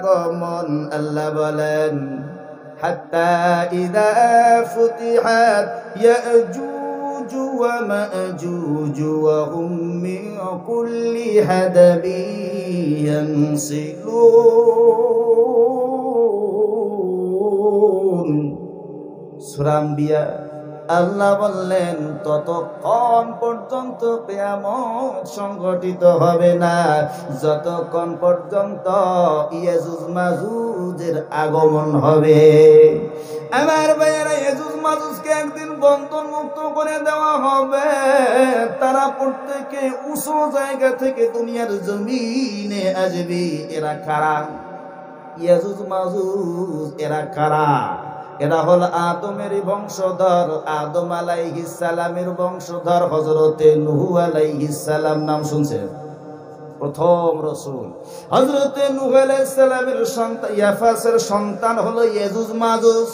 আগমন। আল্লাহ বলেন হাত্তা ইযা ফুতিহাত ইয়াজুজ ওয়া মাজুজ ওয়া হুম মিন কুল্লি হাদাবিন ইয়ানসিলুন। সূরা আম্বিয়া আল্লাহ বললেন ততক্ষণ পর্যন্ত কিয়ামত সংঘটিত হবে না যতক্ষণ পর্যন্ত ইয়াজুজ মাজুজের আগমন হবে। আমার ভাইয়েরা, ইয়াজুজ মাজুজকে একদিন বন্ধন মুক্ত করে দেওয়া হবে। তারা প্রত্যেকে উঁচু জায়গা থেকে দুনিয়ার জমিনে আসবে। এরা কারা? ইয়াজুজ মাজুজ এরা কারা? এরা হল আদমের বংশধর। আদম আলাইহিস সালামের বংশধর হযরতে নূহ আলাইহিস সালাম। নাম শুনছেন? প্রথম রাসূল হযরতে নূহ আলাইহিস সালামের সন্তান ইয়াফাসের সন্তান হলো ইয়াজুজ মাজুজ।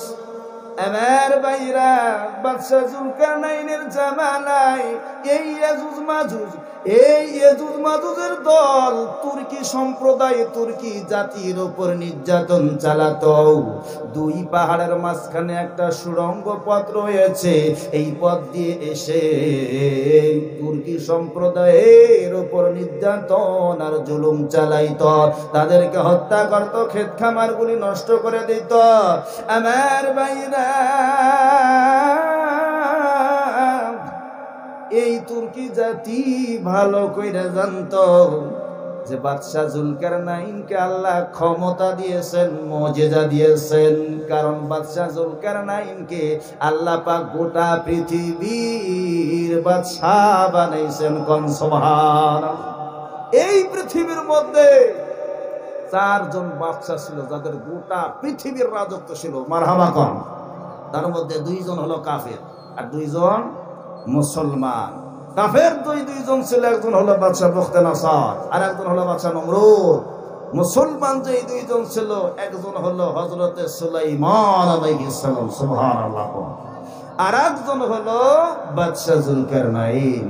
আমার ভাইরা, বাদশা জুলকারনাইনের জামানায় এই ইয়াজুজ মাজুজের দল তুর্কি সম্প্রদায়, তুর্কি জাতির উপর নির্যাতন চালাতো। দুই পাহাড়ের মাঝখানে একটা সুড়ঙ্গ পথ রয়েছে। এই পথ দিয়ে এসে তুর্কি সম্প্রদায়ের উপর নির্যাতন আর জুলুম চালাইতো। তাদেরকে হত্যা করত, ক্ষেত খামারগুলি নষ্ট করে দিত। আমার ভাইরা, এই তুর্কি জাতি ভালো কইরা জানতো যে বাদশা জুলকারনাইনকে আল্লাহ ক্ষমতা দিয়েছেন, মুজিজা দিয়েছেন। কারণ বাদশা জুলকারনাইনকে আল্লাহ পাক গোটা পৃথিবীর বাদশা বানাইছেন। কোন সুবহানাল্লাহ। এই পৃথিবীর মধ্যে চারজন বাদশা ছিল যাদের গোটা পৃথিবীর রাজত্ব ছিল। মারহাবা কোন? তার মধ্যে দুইজন হলো কাফের আর দুইজন মুসলমান। কাফের দুইজন ছিল, একজন হলো বাদশা বুখতানাসার আর একজন হলো বাদশা নমরুদ। মুসলমান যে দুইজন ছিল, একজন হলো হযরতে সুলাইমান আলাইহিস সালাম। সুবহানাল্লাহ। আর একজন হলো বাদশা জুলকারনাইন।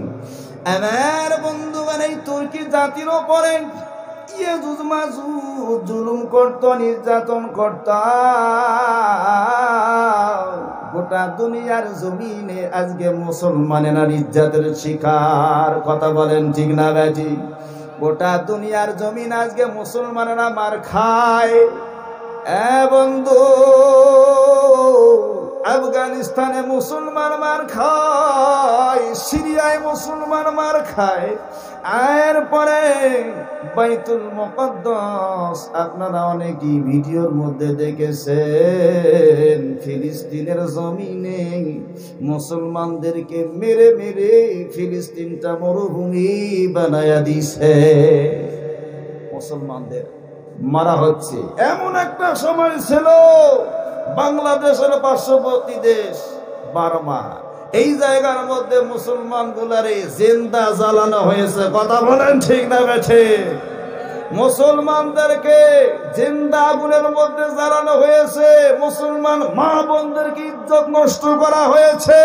আমার বন্ধুগণ, এই তুর্কি জাতির উপরে ইয়াজুজ মাজুজ জুলুম করত, নির্যাতন করত। গোটা দুনিয়ার জমিনে আজকে মুসলমানেরা ইজ্জতের শিকার। কথা বলেন ঠিক না বেজি? গোটা দুনিয়ার জমিন আজকে মুসলমানেরা মার খায়। বন্ধু, আফগানিস্তানে মুসলমান মার খায়, সিরিয়ায় মুসলমান মার খায়। এরপরে বাইতুল মুকদ্দাস আপনারা অনেকেই ভিডিওর মধ্যে দেখেছেন, ফিলিস্তিনের জমিনে মুসলমানদেরকে মেরে মেরে ফিলিস্তিনটা মরুভূমি বানায়া দিছে। মুসলমানদের মারা হচ্ছে। এমন একটা সময় ছিল বাংলাদেশের পার্শ্ববর্তী দেশ বার্মা, এই জায়গার মধ্যে মুসলমান গুলারে জিন্দা জ্বালানো হয়েছে। কথা বলেন ঠিক না বেঠে? মুসলমানদেরকে জিন্দা আগুনের মধ্যে জ্বালানো হয়েছে। মুসলমান মা বোনদেরকে ইজ্জত নষ্ট করা হয়েছে।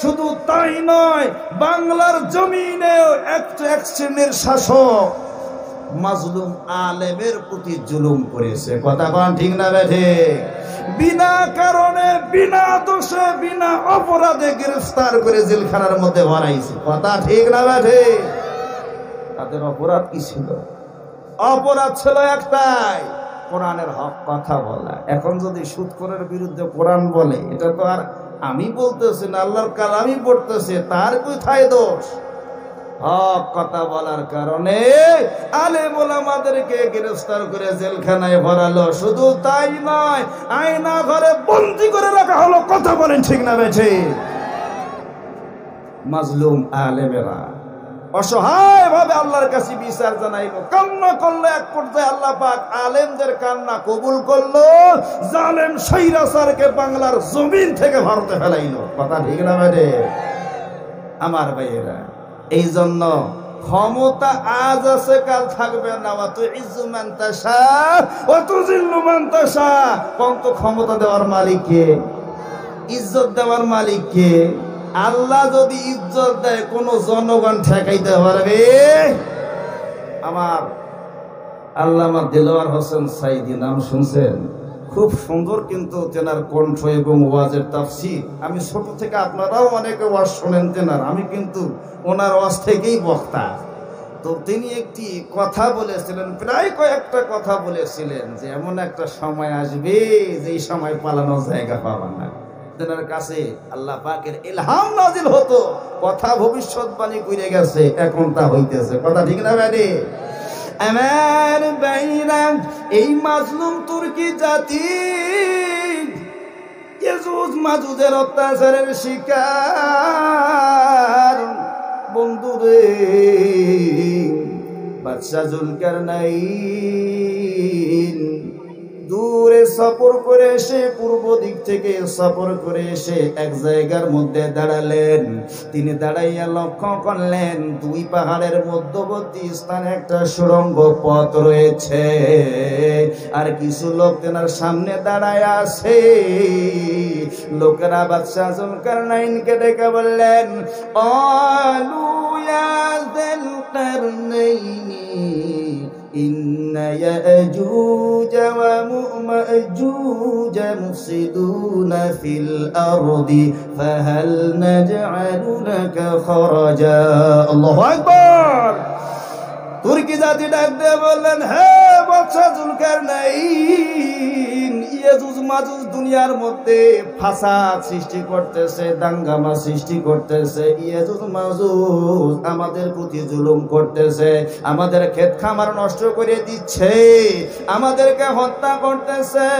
শুধু তাই নয়, বাংলার জমিনে এক শ্রেণীর শাসক মাজলুম আলেমের প্রতি জুলুম করেছে। কথা বলেন ঠিক না বেঠে? বিনা কারণে, বিনা দোষে, বিনা অপরাধে গ্রেফতার করে জেলখানার মধ্যে ভরাইছে। কথা ঠিক না বেঠে? তাদের অপরাধ কি ছিল? অপরাধ ছিল একটাই, কোরআনের হক কথা বলা। এখন যদি সুদখোরের বিরুদ্ধে কোরআন বলে, এটা তো আর আমি বলতেছি না, আল্লাহর কালামই পড়তেছে, তার কোথায় দোষ? হক কথা বলার কারণে আলেম ওলামাদেরকে গ্রেফতার করে জেলখানায় ভরালো। শুধু তাই নয়, আয়না ঘরে বন্দী করে রাখা হলো। কথা বলেন ঠিক না বেঠে? মাজলুম আলেমেরা অসহায় ভাবে আল্লাহর কাছে বিচার জানাইল, কান্না করলো। এক পর্যায়ে আল্লাহ পাক আলেমদের কান্না কবুল করলো, জালেম স্বৈরাচারকে বাংলার জমিন থেকে ভারতে ফেলাইলো। কথা ঠিক না বেঠে? আমার ভাইয়েরা, এই জন্য ক্ষমতা আজ আছে, কাল থাকবে না। তুইজ্জু মান তাশা ওয়া তুযিল্লু মান তাশা। কোন ক্ষমতা দেওয়ার মালিক কে? ইজ্জত দেওয়ার মালিক কে? আল্লাহ যদি ইজ্জত দেয়, কোন জনগণ ঠেকাইতে পারবে? আমার আল্লামা দেলোয়ার হোসেন সাইদি, নাম শুনছেন? খুব সুন্দর কিন্তু তেনার কণ্ঠ এবং ওয়াজের তাফসীর। আমি ছোট থেকে, আপনারাও অনেকে ওয়াজ শোনেন তেনার, আমি কিন্তু ওনার ওয়াজ থেকেই বক্তা। তো তিনি একটি কথা বলেছিলেন, প্রায় কয়েকটা কথা বলেছিলেন, যে এমন একটা সময় আসবে যে সময় পালানোর জায়গা পাবা না। তেনার কাছে আল্লাহ পাকের ইলহাম নাজিল হতো, কথা ভবিষ্যৎবাণী করে গেছে, এখন তা হইতেছে। কথা ঠিক না ভাই? আমার ভাইরা, এই মাজলুম তুর্কি জাতি ইয়াজুজ মাজুজের অত্যাচারের শিকার। বন্ধুরে, বাদশা জুলকারনাইন দূরে সফর করে এসে, পূর্ব দিক থেকে সফর করে এসে এক জায়গার মধ্যে দাঁড়ালেন। তিনি দাঁড়াইয়া লক্ষ্য করলেন, দুই পাহাড়ের মধ্যবর্তী স্থানে একটা সুড়ঙ্গ পথ রয়েছে, আর কিছু লোক তেনার সামনে দাঁড়ায় আছে। লোকেরা বাদশা জুলকারনাইনকে ডেকে বললেন, আলু ইয়া যাল কারনাইনি ইন্না ইয়াজুজ ওয়া মা'জুজ মুফসিদুনা ফিল আরদি ফাহাল নাজআলু লাকা খরাজা। আল্লাহু আকবার। তুর্কি জাতি ডাক দিয়ে বললেন, হে বাদশা জুলকারনাইন, ইয়াজুজ মাজুজ দুনিয়ার মধ্যে ফাসাদ সৃষ্টি করতেছে, দাঙ্গামা সৃষ্টি করতেছে। ইয়াজুজ মাজুজ আমাদের প্রতি জুলুম করতেছে, আমাদের ক্ষেত খামার নষ্ট করে দিচ্ছে, আমাদেরকে হত্যা করতেছে।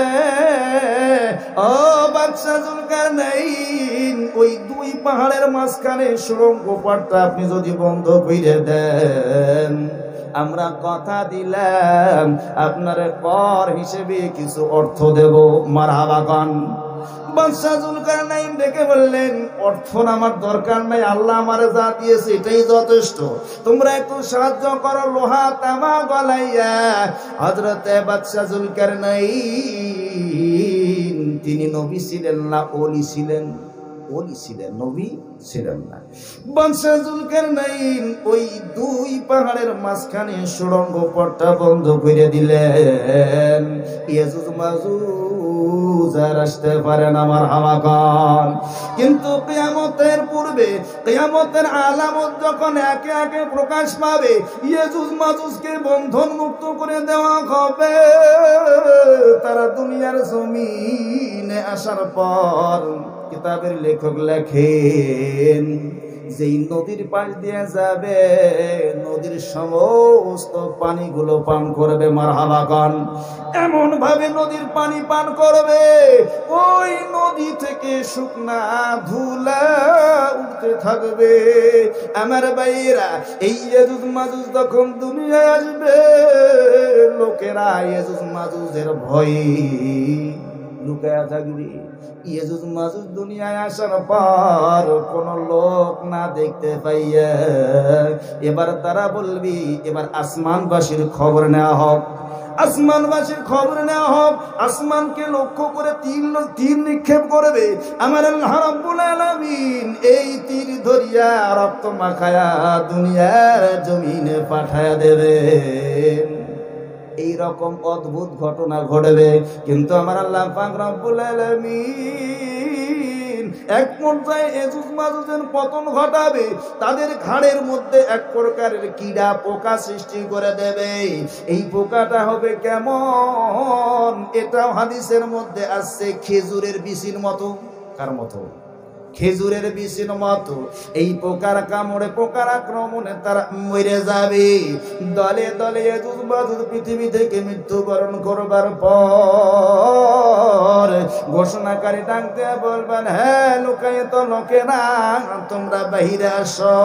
ও বাদশা জুলকারনাইন, ওই দুই পাহাড়ের মাঝখানে সুড়ঙ্গ পথটা আপনি যদি বন্ধ করে দেন, আমরা কথা দিলাম আপনার কর হিসেবে কিছু অর্থ দেব। মারহাবা গান। বাদশা জুলকারনাইন ডেকে বললেন, অর্থ আমার দরকার নাই, আল্লাহ আমারে যা দিয়েছে এটাই যথেষ্ট। তোমরা একটু সাহায্য করো লোহা তামা গলাইয়া। হযরতে বাদশা জুলকারনাইন তিনি নবী ছিলেন না ওলি ছিলেন? ওলি ছিলেন, নবী ছিলেন না। বাদশা জুলকারনাইন ওই দুই পাহাড়ের মাঝখানে সুড়ঙ্গ পথটা বন্ধ করে দিলেন। ইয়াজুজ মাজুজ আর আসতে পারে না। মারহাবা গান। কিন্তু কিয়ামতের পূর্বে, কিয়ামতের আলামত যখন একে একে প্রকাশ পাবে, ইয়াজুজ মাজুজকে বন্ধন মুক্ত করে দেওয়া হবে। তারা দুনিয়ার জমিনে আসার পর কিতাবের লেখক লেখেন, যেই নদীর পাশ দিয়ে যাবে, নদীর সমস্ত পানিগুলো পান করবে। মারহাবা গান। এমন ভাবে নদীর পানি পান করবে, ওই নদী থেকে শুকনা ধুলা উঠতে থাকবে। আমার ভাইয়েরা, এই ইয়াজুজ মাজুজ যখন দুনিয়ায় আসবে, লোকেরা ইয়াজুজ মাজুজের ভয়ে লুকায়া থাকবে। ইয়াজুজ মাজুজ দুনিয়ায় আসার পর কোন লোক না দেখতে পাইয়া এবার তারা বলবি, এবার আসমানবাসীর খবর নেওয়া হোক, আসমানবাসীর খবর নেওয়া হোক। আসমানকে লক্ষ্য করে তীর নিক্ষেপ করবে। আমার আল্লাহ রাব্বুল আলামিন এই তীর ধরিয়া রক্ত মাখায়া দুনিয়ার জমিনে পাঠায়া দেবে। এই রকম অদ্ভুত ঘটনা ঘটবে। কিন্তু আমার আল্লাহ পাক রব্বুল আলামিন এক পর্যায়ে ইয়াজুজ মাজুজের পতন ঘটাবে। তাদের ঘাড়ের মধ্যে এক প্রকারের কীড়া পোকা সৃষ্টি করে দেবে। এই পোকাটা হবে কেমন? এটাও হাদিসের মধ্যে আসছে, খেজুরের বিচির মতো। কার মতো? খেজুরের বিচির মতো। এই পোকার কামড়ে, পোকার আক্রমণে তারা মরে যাবে। দলে দলে ইয়াজুজ মাজুজ পৃথিবী থেকে মৃত্যুবরণ করবার পর ঘোষণাকারী ডাক দিয়ে বলবেন, হ্যাঁ লুকায় তো লোকেরা, তোমরা বাহিরে আসো।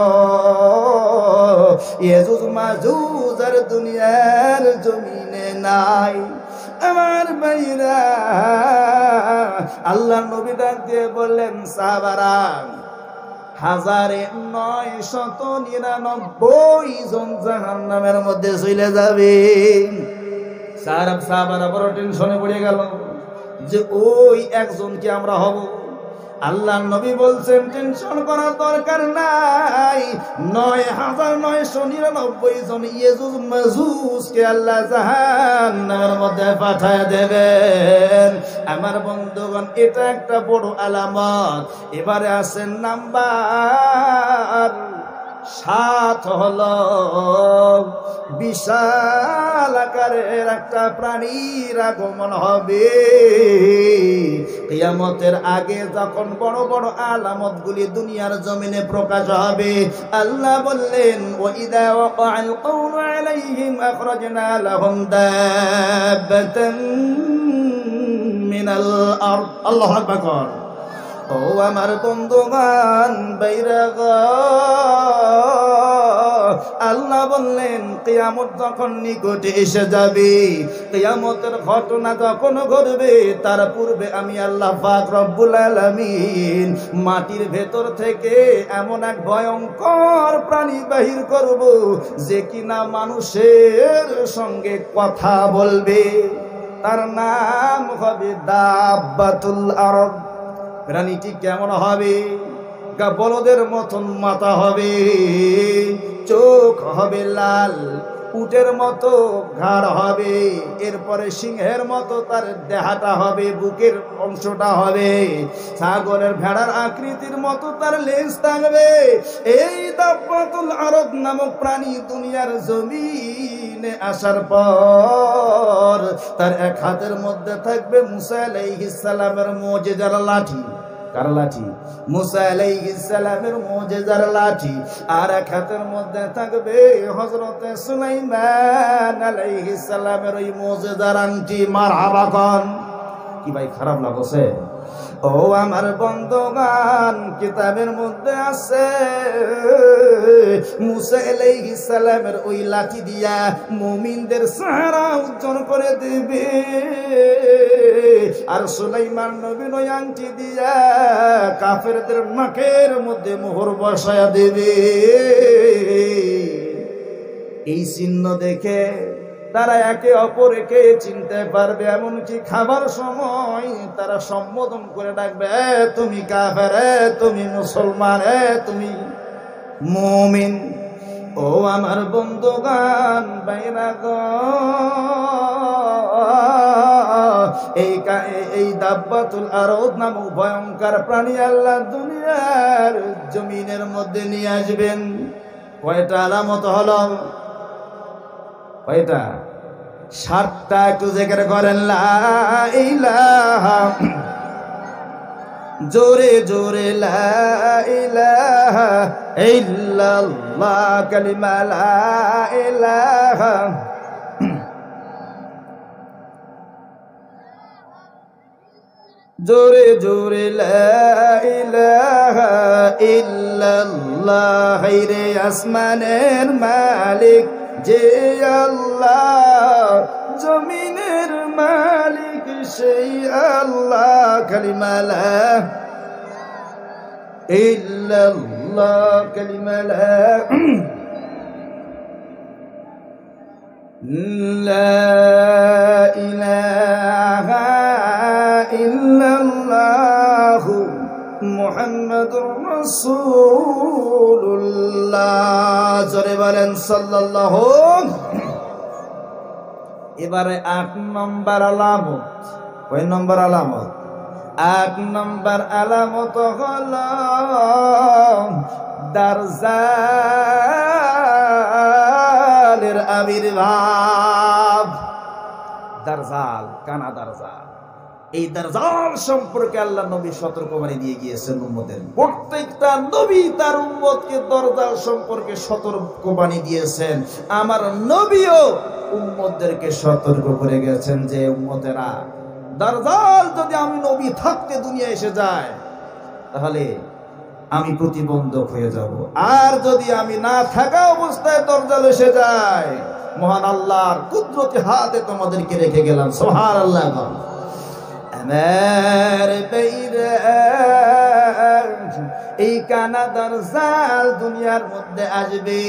ইয়াজুজ মাজুজ আর দুনিয়ার জমিনে নাই। আমার ভাইরা, আল্লাহ নবী ডাক দিয়ে বললেন, সাহাবারা 1999 জন জাহান্নামের মধ্যে চলে যাবে। সাহাবারা বড় টেনশনে পড়ে গেল যে ওই একজনকে আমরা হব। আল্লাহ নবী বলছেন টেনশন করার দরকার নাই। ৯,৯৯৯ জন ইয়াজুজ মাজুজকে আল্লাহ জাহান্নামের মধ্যে পাঠায় দেবেন। আমার বন্ধুগণ, এটা একটা বড় আলামত। এবারে আসেন নাম্বার ৭ হলো বিশাল আকারের একটা প্রাণীর আগমন হবে কিয়ামতের আগে। যখন বড় বড় আলামত গুলি দুনিয়ার জমিনে প্রকাশ হবে, আল্লাহ বললেন ওয়াইদা ওয়াকাল কওলু আলাইহিম আখরাজনা লাহুম দাব্বাতাম মিনাল আরদ। আল্লাহু আকবার। ও আমার বন্ধুগণ, বাইরাগ আল্লাহ বললেন কিয়ামত যখন নিকটে এসে যাবে, কিয়ামতের ঘটনা যখন ঘটবে, তার পূর্বে আমি আল্লাহ পাক রব্বুল আলামিন মাটির ভেতর থেকে এমন এক ভয়ঙ্কর প্রাণী বাহির করব, যে কিনা মানুষের সঙ্গে কথা বলবে। তার নাম হবে দাব্বাতুল আরদ। প্রাণীটি কেমন হবে? বলদের মতন মাথা হবে, চোখ হবে লাল, উটের মতো ঘাড় হবে, এরপরে সিংহের মতো তার দেহাটা হবে, বুকের অংশটা হবে, ছাগলের ভেড়ার আকৃতির মতো তার লেজ থাকবে। এই দাব্বাতুল আরদ নামক প্রাণী দুনিয়ার জমিনে আসার পর তার এক হাতের মধ্যে থাকবে মুসা আলাইহিস সালামের মুজিজার লাঠি। কার লাঠি? মুসা আলাইহিস সালামের মুজিজার লাঠি। আর এক হাতের মধ্যে থাকবে হযরতে সুলাইমান আলাইহিস সালামের ওই মুজিজার আংটি। মারহাবা কোন। কি ভাই খারাপ লাগছে? ও আমার বন্ধুগণ, কিতাবের মধ্যে আছে মুসা আলাইহিস সালামের ওই লাঠি দিয়া মুমিনদের চেহারা উজ্জ্বল করে দেবে, আর সুলাইমান নবীর ওই আংটি দিয়া কাফেরদের নাকের মধ্যে মোহর বসায়া দেবে। এই চিহ্ন দেখে তারা একে অপরকে চিনতে পারবে, এমনকি খাবার সময় তারা সম্বোধন করে ডাকবে, তুমি কাফের, তুমি মুসলমান, তুমি মুমিন। ও আমার বন্ধুগণ, বাইরাগ এই দাব্বাতুল আরদ নামক ভয়ঙ্কর প্রাণী আল্লাহ দুনিয়ার জমিনের মধ্যে নিয়ে আসবেন। কয়টা আলামত হলো? কয়টা? ৭টা। একটু জিকির করেন লা ইলাহা, জোরে জোরে লা ইলাহা ইল্লাল্লাহ, কালিমা লা ইলাহা। জোরে জোরে লা ইলাহা ইল্লাল্লাহ। রে আসমানের মালিক যে আল্লাহ, জমিনের মালিক সেই আল্লাহ, কালিমা লা ইল্লাল্লাহ, কালিমা লা ইলাহা ইল্লাল্লাহ মুহাম্মাদুর রাসূলুল্লাহ। জোরে বলেন সাল্লাল্লাহু। এবারে ৮ নম্বর আলামত। কয় নম্বর আলামত? ৮ নম্বর আলামত হলো দাজ্জালের আবির্ভাব। দাজ্জাল, কানা দাজ্জাল। এই দাজ্জাল সম্পর্কে আল্লাহ নবী সতর্কবাণী দিয়ে গিয়েছেন উম্মতের। প্রত্যেকটা নবী তার উম্মতকে দাজ্জাল সম্পর্কে সতর্কবাণী দিয়েছেন। আমার নবীও উম্মতদেরকে সতর্ক করে গেছেন যে উম্মতেরা, দাজ্জাল যদি আমি নবী থাকতে দুনিয়া এসে যায় তাহলে আমি প্রতিবন্ধক হয়ে যাব, আর যদি আমি না থাকা অবস্থায় দাজ্জাল এসে যায়, মহান আল্লাহর কুদরতি হাতে তোমাদেরকে রেখে গেলাম। সুবহানাল্লাহ। আমার বাইরা এই কানা দাজ্জাল দুনিয়ার মধ্যে আসবে।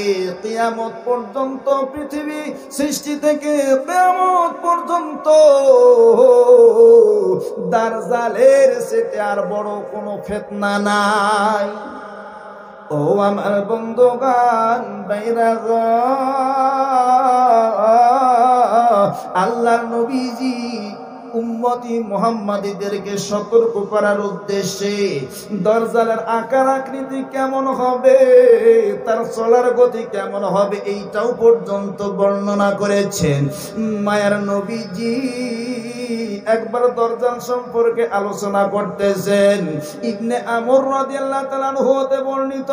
কিয়ামত পর্যন্ত, পৃথিবী সৃষ্টি থেকে কিয়ামত পর্যন্ত দাজ্জালের চেয়ে আর বড় কোনো ফিতনা নাই। ও আমার বন্ধুগণ বাইরা গো, আল্লাহর নবীজি উম্মতি মুহাম্মাদীদেরকে সতর্ক করার উদ্দেশ্যে দাজ্জালের আকার আকৃতি কেমন হবে, তার চলার গতি কেমন হবে, এইটাও পর্যন্ত বর্ণনা করেছেন মায়ার নবীজি। একবার দাজ্জাল সম্পর্কে আলোচনা করতেছেন। ইবনে আমর রাদিয়াল্লাহু তাআলা হতে বর্ণিত